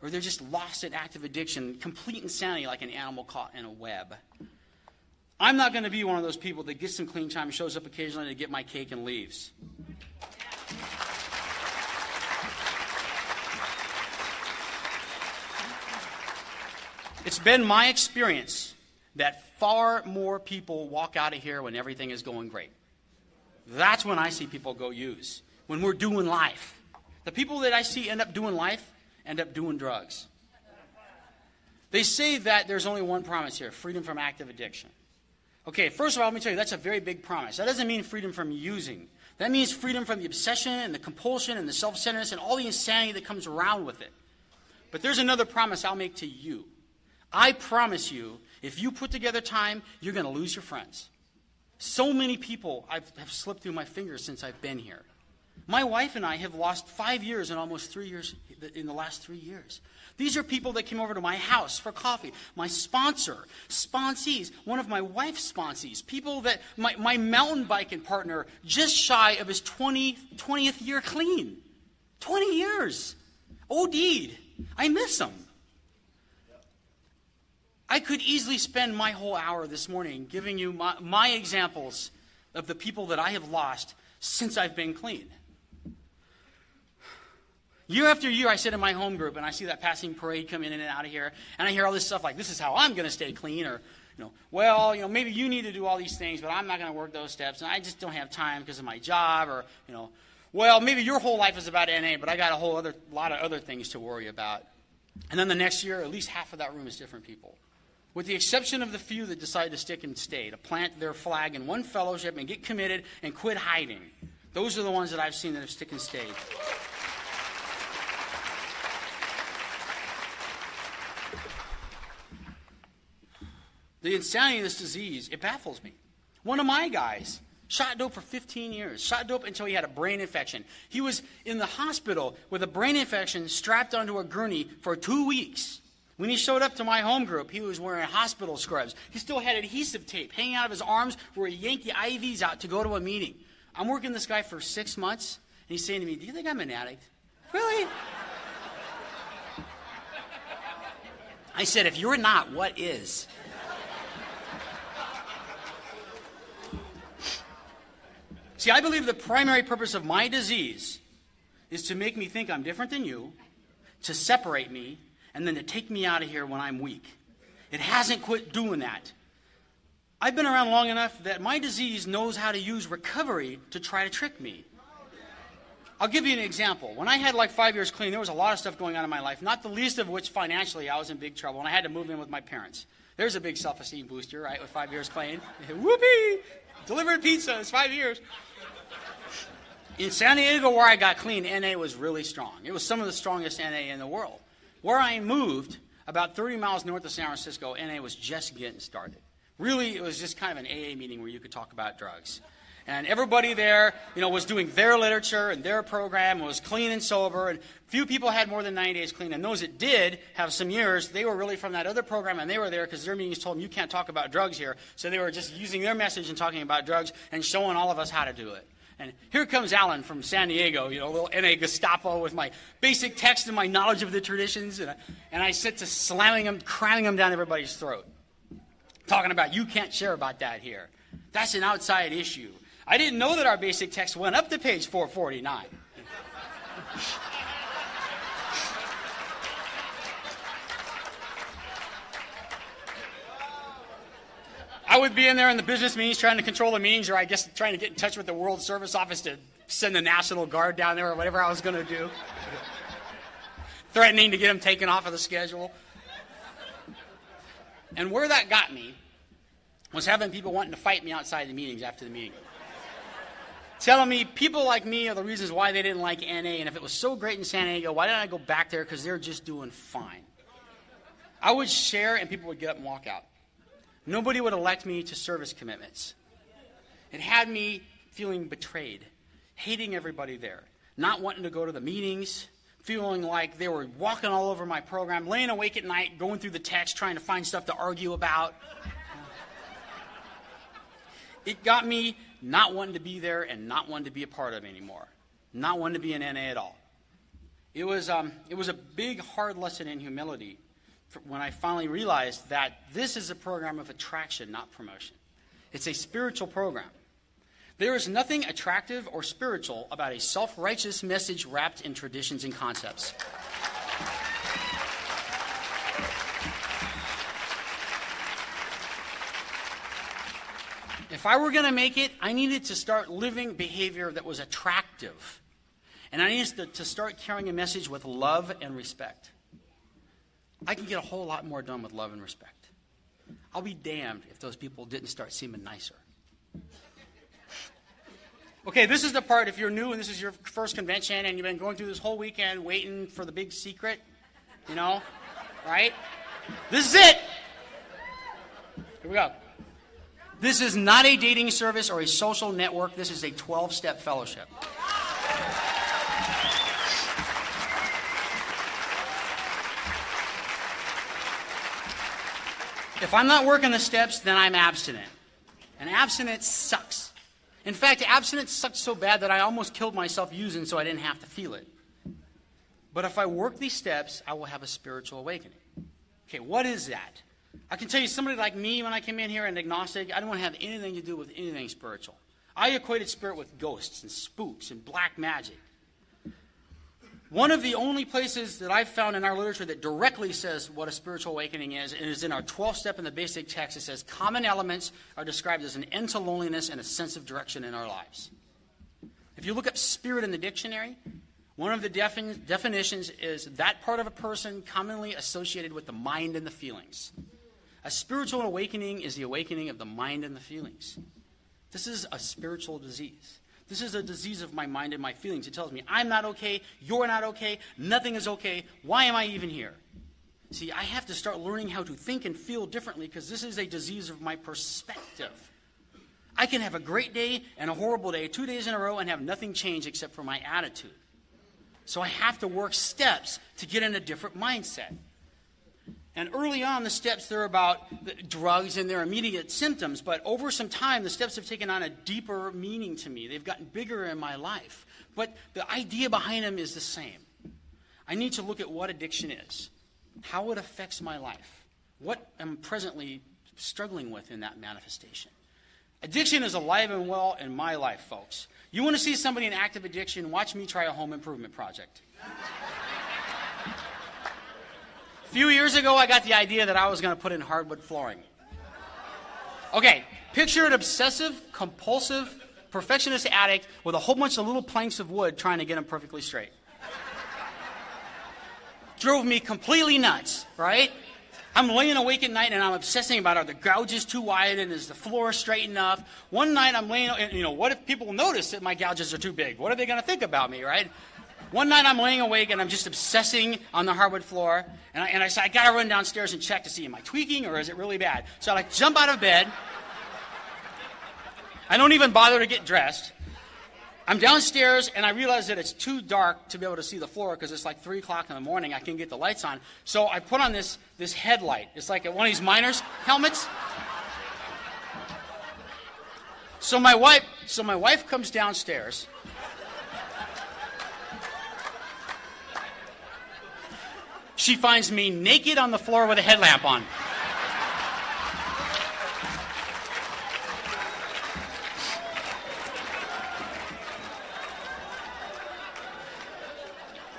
Speaker 2: Or they're just lost in active addiction, complete insanity like an animal caught in a web. I'm not going to be one of those people that gets some clean time, shows up occasionally to get my cake and leaves. It's been my experience that far more people walk out of here when everything is going great. That's when I see people go use, when we're doing life. The people that I see end up doing life end up doing drugs. They say that there's only one promise here, freedom from active addiction. Okay, first of all, let me tell you, that's a very big promise. That doesn't mean freedom from using. That means freedom from the obsession and the compulsion and the self-centeredness and all the insanity that comes around with it. But there's another promise I'll make to you. I promise you, if you put together time, you're going to lose your friends. So many people have slipped through my fingers since I've been here. My wife and I have lost 5 years and almost 3 years in the last 3 years. These are people that came over to my house for coffee. My sponsees, one of my wife's sponsees, people that my mountain biking partner, just shy of his 20th year clean. 20 years. OD'd. I miss him. I could easily spend my whole hour this morning giving you my examples of the people that I have lost since I've been clean. Year after year, I sit in my home group and I see that passing parade come in and out of here, and I hear all this stuff like, this is how I'm going to stay clean, or, maybe you need to do all these things, but I'm not going to work those steps, and I just don't have time because of my job, or, maybe your whole life is about NA, but I got a lot of other things to worry about. And then the next year, at least half of that room is different people. With the exception of the few that decide to stick and stay, to plant their flag in one fellowship and get committed and quit hiding. Those are the ones that I've seen that have stick and stayed. The insanity of this disease, it baffles me. One of my guys shot dope for 15 years. Shot dope until he had a brain infection. He was in the hospital with a brain infection strapped onto a gurney for 2 weeks. When he showed up to my home group, he was wearing hospital scrubs. He still had adhesive tape hanging out of his arms where he yanked the IVs out to go to a meeting. I'm working this guy for 6 months, and he's saying to me, do you think I'm an addict? Really? I said, if you're not, what is? See, I believe the primary purpose of my disease is to make me think I'm different than you, to separate me, and then to take me out of here when I'm weak. It hasn't quit doing that. I've been around long enough that my disease knows how to use recovery to try to trick me. I'll give you an example. When I had 5 years clean, there was a lot of stuff going on in my life, not the least of which financially I was in big trouble, and I had to move in with my parents. There's a big self-esteem booster, right, with 5 years clean. Whoopee! Delivered pizza, it's 5 years. In San Diego, where I got clean, NA was really strong. It was some of the strongest NA in the world. Where I moved, about 30 miles north of San Francisco, NA was just getting started. Really, it was just kind of an AA meeting where you could talk about drugs. And everybody there, was doing their literature and their program, and was clean and sober, and few people had more than 90 days clean. And those that did have some years, they were really from that other program, and they were there because their meetings told them you can't talk about drugs here. So they were just using their message and talking about drugs and showing all of us how to do it. And here comes Alan from San Diego, little NA Gestapo with my basic text and my knowledge of the traditions, and I sit to slamming them, cramming them down everybody's throat. Talking about, you can't share about that here. That's an outside issue. I didn't know that our basic text went up to page 449. I would be in there in the business meetings trying to control the meetings, or I guess trying to get in touch with the World Service Office to send the National Guard down there or whatever I was going to do. Threatening to get them taken off of the schedule. And where that got me was having people wanting to fight me outside the meetings after the meeting. Telling me people like me are the reasons why they didn't like NA, and if it was so great in San Diego, why didn't I go back there? Because they're just doing fine. I would share, and people would get up and walk out. Nobody would elect me to service commitments. It had me feeling betrayed, hating everybody there, not wanting to go to the meetings, feeling like they were walking all over my program, laying awake at night, going through the text, trying to find stuff to argue about. It got me not wanting to be there and not wanting to be a part of it anymore, not wanting to be in NA at all. It was a big, hard lesson in humility when I finally realized that this is a program of attraction, not promotion. It's a spiritual program. There is nothing attractive or spiritual about a self-righteous message wrapped in traditions and concepts. If I were going to make it, I needed to start living behavior that was attractive. And I needed to start carrying a message with love and respect. I can get a whole lot more done with love and respect. I'll be damned if those people didn't start seeming nicer. Okay, this is the part, if you're new and this is your first convention and you've been going through this whole weekend waiting for the big secret, right? This is it. Here we go. This is not a dating service or a social network. This is a 12-step fellowship. If I'm not working the steps, then I'm abstinent. And abstinence sucks. In fact, abstinence sucks so bad that I almost killed myself using so I didn't have to feel it. But if I work these steps, I will have a spiritual awakening. Okay, what is that? I can tell you, somebody like me, when I came in here, an agnostic, I didn't want to have anything to do with anything spiritual. I equated spirit with ghosts and spooks and black magic. One of the only places that I've found in our literature that directly says what a spiritual awakening is in our 12th step in the basic text. It says common elements are described as an end to loneliness and a sense of direction in our lives. If you look up spirit in the dictionary, one of the definitions is that part of a person commonly associated with the mind and the feelings. A spiritual awakening is the awakening of the mind and the feelings. This is a spiritual disease. This is a disease of my mind and my feelings. It tells me I'm not okay, you're not okay, nothing is okay. Why am I even here? See, I have to start learning how to think and feel differently because this is a disease of my perspective. I can have a great day and a horrible day 2 days in a row and have nothing change except for my attitude. So I have to work steps to get in a different mindset. And early on, the steps, they're about the drugs and their immediate symptoms. But over some time, the steps have taken on a deeper meaning to me. They've gotten bigger in my life. But the idea behind them is the same. I need to look at what addiction is, how it affects my life, what I'm presently struggling with in that manifestation. Addiction is alive and well in my life, folks. You want to see somebody in active addiction, watch me try a home improvement project. A few years ago, I got the idea that I was going to put in hardwood flooring. Okay, picture an obsessive, compulsive, perfectionist addict with a whole bunch of little planks of wood trying to get them perfectly straight. Drove me completely nuts, right? I'm laying awake at night and I'm obsessing about are the gouges too wide and is the floor straight enough? One night I'm laying, what if people notice that my gouges are too big? What are they going to think about me, right? One night I'm laying awake and I'm just obsessing on the hardwood floor. And I said, I got to run downstairs and check to see, am I tweaking or is it really bad? So I jump out of bed. I don't even bother to get dressed. I'm downstairs and I realize that it's too dark to be able to see the floor because it's like 3 o'clock in the morning. I can't get the lights on. So I put on this headlight. It's like one of these miners' helmets. So my wife comes downstairs. She finds me naked on the floor with a headlamp on.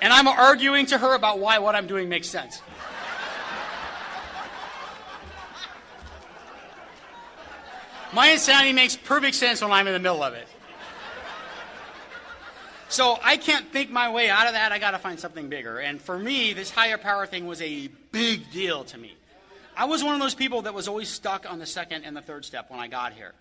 Speaker 2: And I'm arguing to her about why what I'm doing makes sense. My insanity makes perfect sense when I'm in the middle of it. So I can't think my way out of that. I got to find something bigger. And for me, this higher power thing was a big deal to me. I was one of those people that was always stuck on the second and the third step when I got here.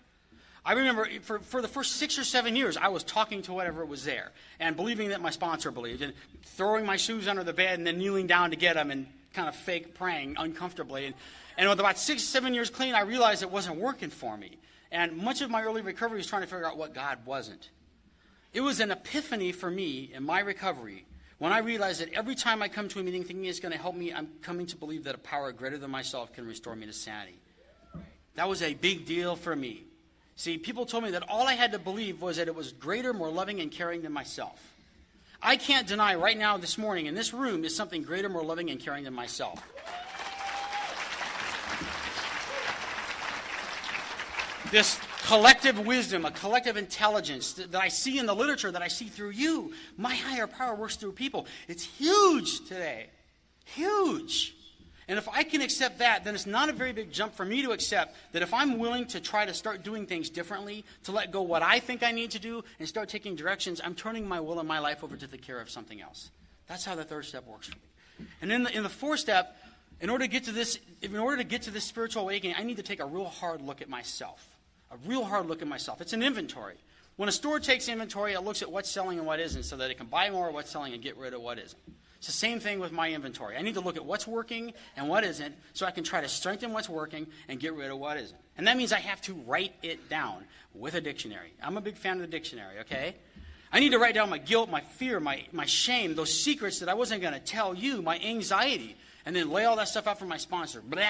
Speaker 2: I remember for the first 6 or 7 years, I was talking to whatever was there and believing that my sponsor believed and throwing my shoes under the bed and then kneeling down to get them and kind of fake praying uncomfortably. And with about 6 or 7 years clean, I realized it wasn't working for me. And much of my early recovery was trying to figure out what God wasn't. It was an epiphany for me in my recovery when I realized that every time I come to a meeting thinking it's going to help me, I'm coming to believe that a power greater than myself can restore me to sanity. That was a big deal for me. See, people told me that all I had to believe was that it was greater, more loving, and caring than myself. I can't deny right now this morning in this room is something greater, more loving, and caring than myself. This collective wisdom, a collective intelligence that I see in the literature, that I see through you. My higher power works through people. It's huge today. Huge. And if I can accept that, then it's not a very big jump for me to accept that if I'm willing to try to start doing things differently, to let go what I think I need to do and start taking directions, I'm turning my will and my life over to the care of something else. That's how the third step works for me. And in the fourth step, in order to get to this spiritual awakening, I need to take a real hard look at myself. A real hard look at myself. It's an inventory. When a store takes inventory, it looks at what's selling and what isn't so that it can buy more of what's selling and get rid of what isn't. It's the same thing with my inventory. I need to look at what's working and what isn't so I can try to strengthen what's working and get rid of what isn't. And that means I have to write it down with a dictionary. I'm a big fan of the dictionary, okay? I need to write down my guilt, my fear, my shame, those secrets that I wasn't going to tell you, my anxiety, and then lay all that stuff out for my sponsor. Blah.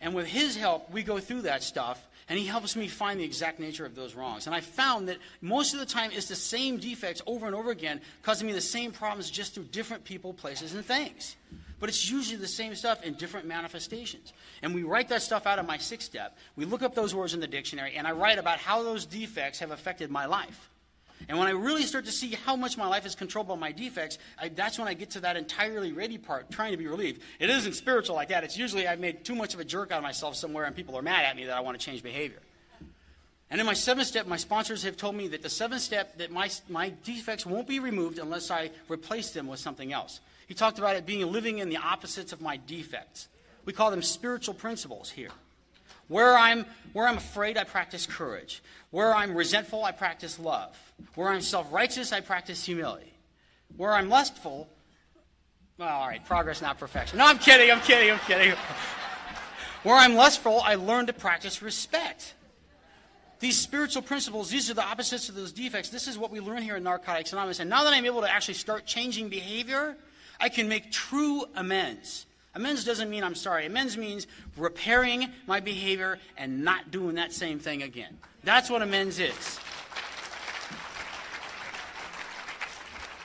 Speaker 2: And with his help, we go through that stuff, and he helps me find the exact nature of those wrongs. And I found that most of the time it's the same defects over and over again, causing me the same problems just through different people, places, and things. But it's usually the same stuff in different manifestations. And we write that stuff out of my sixth step. We look up those words in the dictionary, and I write about how those defects have affected my life. And when I really start to see how much my life is controlled by my defects, that's when I get to that entirely ready part, trying to be relieved. It isn't spiritual like that. It's usually I've made too much of a jerk out of myself somewhere and people are mad at me that I want to change behavior. And in my seventh step, my sponsors have told me that the seventh step, that my defects won't be removed unless I replace them with something else. He talked about it being living in the opposites of my defects. We call them spiritual principles here. Where I'm afraid, I practice courage. Where I'm resentful, I practice love. Where I'm self-righteous, I practice humility. Where I'm lustful, well, all right, progress, not perfection. No, I'm kidding. Where I'm lustful, I learn to practice respect. These spiritual principles, these are the opposites of those defects. This is what we learn here in Narcotics Anonymous. And now that I'm able to actually start changing behavior, I can make true amends. Amends doesn't mean I'm sorry. Amends means repairing my behavior and not doing that same thing again. That's what amends is.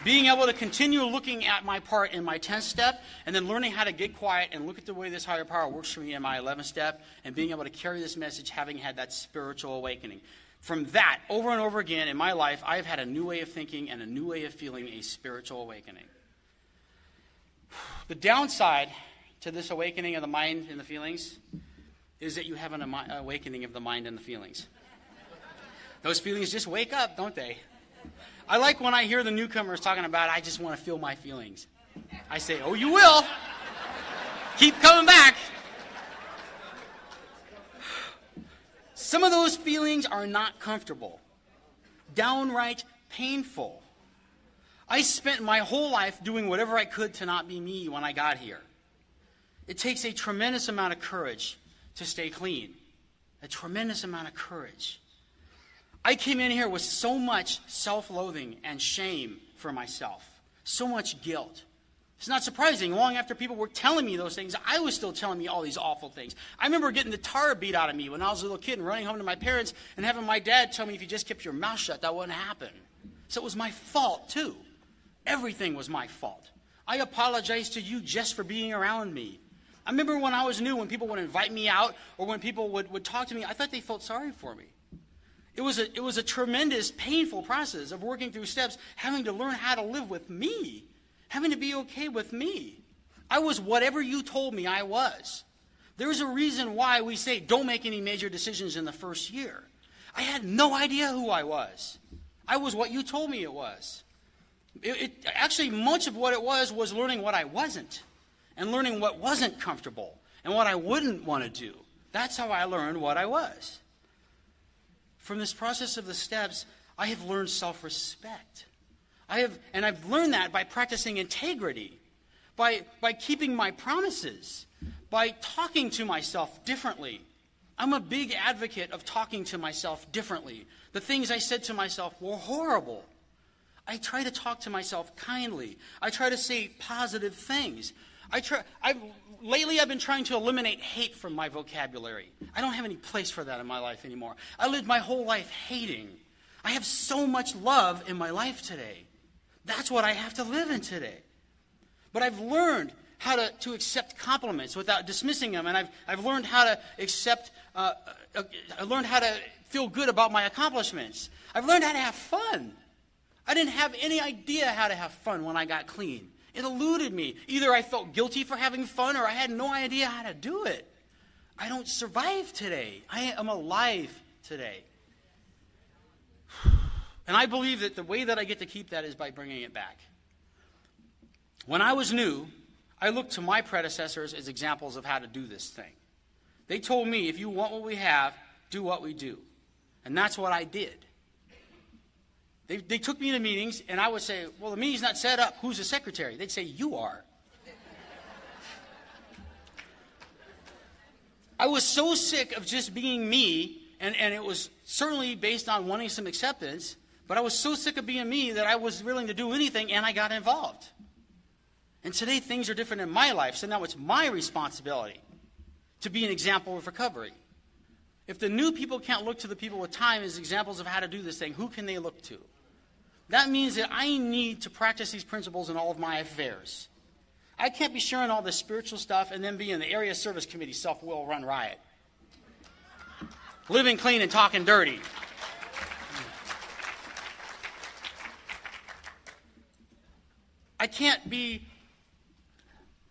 Speaker 2: Being able to continue looking at my part in my 10th step and then learning how to get quiet and look at the way this higher power works for me in my 11th step and being able to carry this message having had that spiritual awakening. From that, over and over again in my life, I've had a new way of thinking and a new way of feeling a spiritual awakening. The downside to this awakening of the mind and the feelings is that you have an awakening of the mind and the feelings. Those feelings just wake up, don't they? I like when I hear the newcomers talking about, I just want to feel my feelings. I say, oh, you will. Keep coming back. Some of those feelings are not comfortable, downright painful. I spent my whole life doing whatever I could to not be me when I got here. It takes a tremendous amount of courage to stay clean. A tremendous amount of courage. I came in here with so much self-loathing and shame for myself. So much guilt. It's not surprising. Long after people were telling me those things, I was still telling me all these awful things. I remember getting the tar beat out of me when I was a little kid and running home to my parents and having my dad tell me if you just kept your mouth shut, that wouldn't happen. So it was my fault, too. Everything was my fault. I apologize to you just for being around me. I remember when I was new, when people would invite me out or when people would talk to me, I thought they felt sorry for me. It was a tremendous, painful process of working through steps, having to learn how to live with me, having to be okay with me. I was whatever you told me I was. There's a reason why we say don't make any major decisions in the first year. I had no idea who I was. I was what you told me it was. Actually, much of what it was learning what I wasn't and learning what wasn't comfortable and what I wouldn't want to do. That's how I learned what I was. From this process of the steps, I have learned self-respect. I've learned that by practicing integrity, by keeping my promises, by talking to myself differently. I'm a big advocate of talking to myself differently. The things I said to myself were horrible. I try to talk to myself kindly. I try to say positive things. Lately, I've been trying to eliminate hate from my vocabulary. I don't have any place for that in my life anymore. I lived my whole life hating. I have so much love in my life today. That's what I have to live in today. But I've learned how to accept compliments without dismissing them, and I've learned how to accept. I learned how to feel good about my accomplishments. I've learned how to have fun. I didn't have any idea how to have fun when I got clean. It eluded me. Either I felt guilty for having fun or I had no idea how to do it. I don't survive today. I am alive today. And I believe that the way that I get to keep that is by bringing it back. When I was new, I looked to my predecessors as examples of how to do this thing. They told me, if you want what we have, do what we do. And that's what I did. They took me to meetings, and I would say, well, the meeting's not set up. Who's the secretary? They'd say, you are. I was so sick of just being me, and it was certainly based on wanting some acceptance, but I was so sick of being me that I was willing to do anything, and I got involved. And today things are different in my life, so now it's my responsibility to be an example of recovery. If the new people can't look to the people with time as examples of how to do this thing, who can they look to? That means that I need to practice these principles in all of my affairs. I can't be sharing all this spiritual stuff and then be in the area service committee self-will run riot. Living clean and talking dirty. I can't be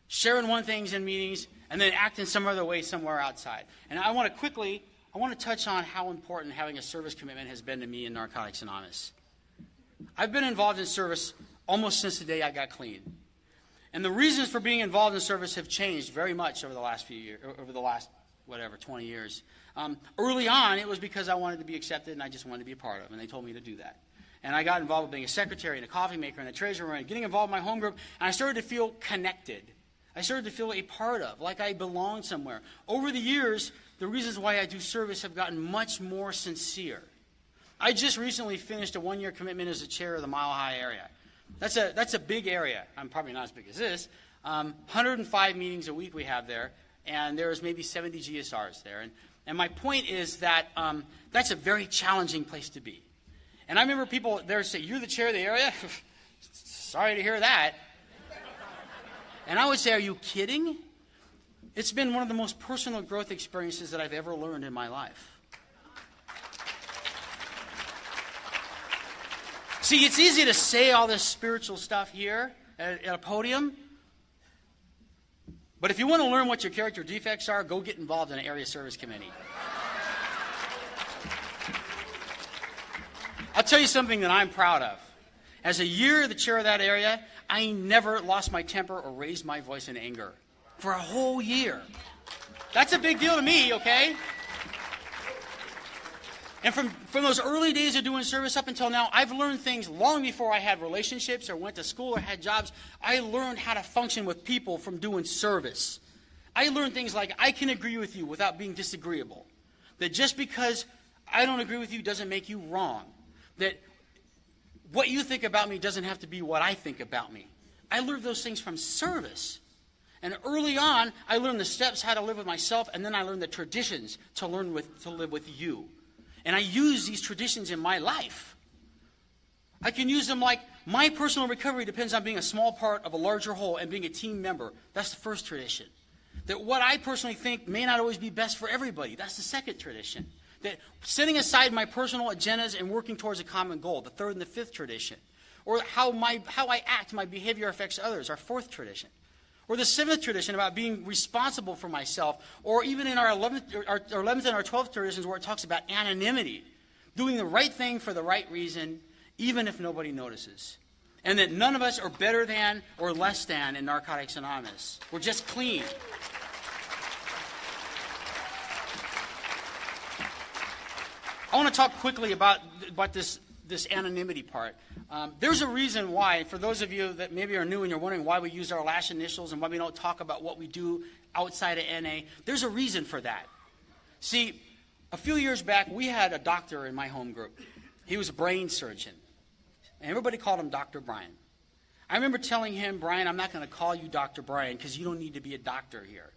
Speaker 2: sharing one thing in meetings and then acting some other way somewhere outside. And I want to touch on how important having a service commitment has been to me in Narcotics Anonymous. I've been involved in service almost since the day I got clean. And the reasons for being involved in service have changed very much over the last 20 years. Early on, it was because I wanted to be accepted and I just wanted to be a part of it, and they told me to do that. And I got involved with being a secretary and a coffee maker and a treasurer and getting involved in my home group, and I started to feel connected. I started to feel a part of, like I belonged somewhere. Over the years, the reasons why I do service have gotten much more sincere. I just recently finished a 1-year commitment as the chair of the Mile High area. That's a big area. I'm probably not as big as this. 105 meetings a week we have there, and there's maybe 70 GSRs there. And my point is that that's a very challenging place to be. And I remember people there say, you're the chair of the area? Sorry to hear that. And I would say, are you kidding? It's been one of the most personal growth experiences that I've ever learned in my life. See, it's easy to say all this spiritual stuff here at a podium. But if you want to learn what your character defects are, go get involved in an area service committee. I'll tell you something that I'm proud of. As a year the chair of that area, I never lost my temper or raised my voice in anger. For a whole year. That's a big deal to me, okay? And from those early days of doing service up until now, I've learned things long before I had relationships or went to school or had jobs. I learned how to function with people from doing service. I learned things like I can agree with you without being disagreeable. That just because I don't agree with you doesn't make you wrong. That what you think about me doesn't have to be what I think about me. I learned those things from service. And early on, I learned the steps how to live with myself, and then I learned the traditions to live with you. And I use these traditions in my life. I can use them like my personal recovery depends on being a small part of a larger whole and being a team member. That's the first tradition. That what I personally think may not always be best for everybody. That's the second tradition. That setting aside my personal agendas and working towards a common goal, the third and the fifth tradition. Or how I act, my behavior affects others, our fourth tradition. Or the seventh tradition about being responsible for myself. Or even in our 11th and our 12th traditions where it talks about anonymity. Doing the right thing for the right reason, even if nobody notices. And that none of us are better than or less than in Narcotics Anonymous. We're just clean. I want to talk quickly about this anonymity part. There's a reason why, for those of you that maybe are new and you're wondering why we use our last initials and why we don't talk about what we do outside of NA, there's a reason for that. See, a few years back, we had a doctor in my home group. He was a brain surgeon. And everybody called him Dr. Brian. I remember telling him, Brian, I'm not going to call you Dr. Brian because you don't need to be a doctor here.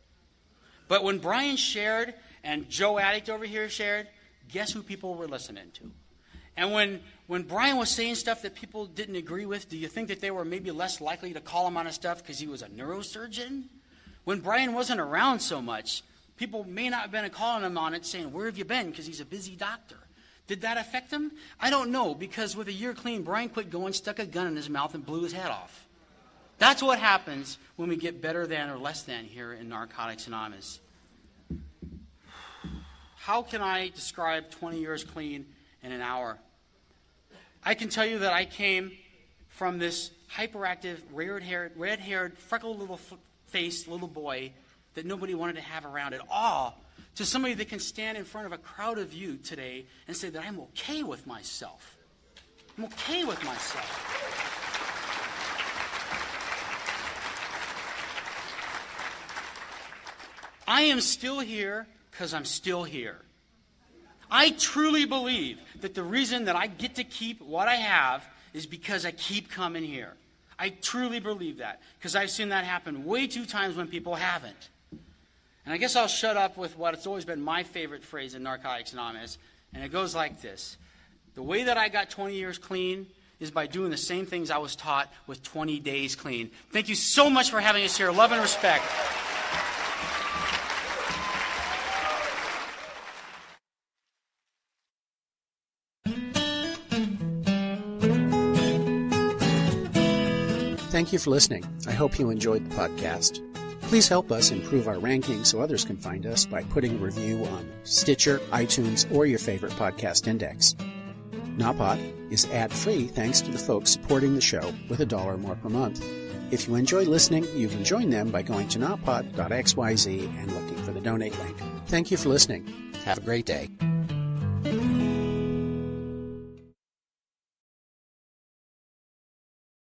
Speaker 2: But when Brian shared and Joe Addict over here shared, guess who people were listening to? And when Brian was saying stuff that people didn't agree with, do you think that they were maybe less likely to call him on his stuff because he was a neurosurgeon? When Brian wasn't around so much, people may not have been calling him on it saying, where have you been? Because he's a busy doctor. Did that affect him? I don't know, because with a year clean, Brian quit going, stuck a gun in his mouth, and blew his head off. That's what happens when we get better than or less than here in Narcotics Anonymous. How can I describe 20 years clean in an hour? I can tell you that I came from this hyperactive, red-haired, freckled little-faced little boy that nobody wanted to have around at all, to somebody that can stand in front of a crowd of you today and say that I'm okay with myself. I'm okay with myself. I am still here because I'm still here. I truly believe that the reason that I get to keep what I have is because I keep coming here. I truly believe that, because I've seen that happen way too times when people haven't. And I guess I'll shut up with what's always been my favorite phrase in Narcotics Anonymous, and it goes like this. The way that I got 20 years clean is by doing the same things I was taught with 20 days clean. Thank you so much for having us here. Love and respect.
Speaker 1: Thank you for listening. I hope you enjoyed the podcast. Please help us improve our ranking so others can find us by putting a review on Stitcher, iTunes, or your favorite podcast index. NAPOD is ad-free thanks to the folks supporting the show with $1 or more per month. If you enjoy listening, you can join them by going to napod.xyz and looking for the donate link. Thank you for listening. Have a great day.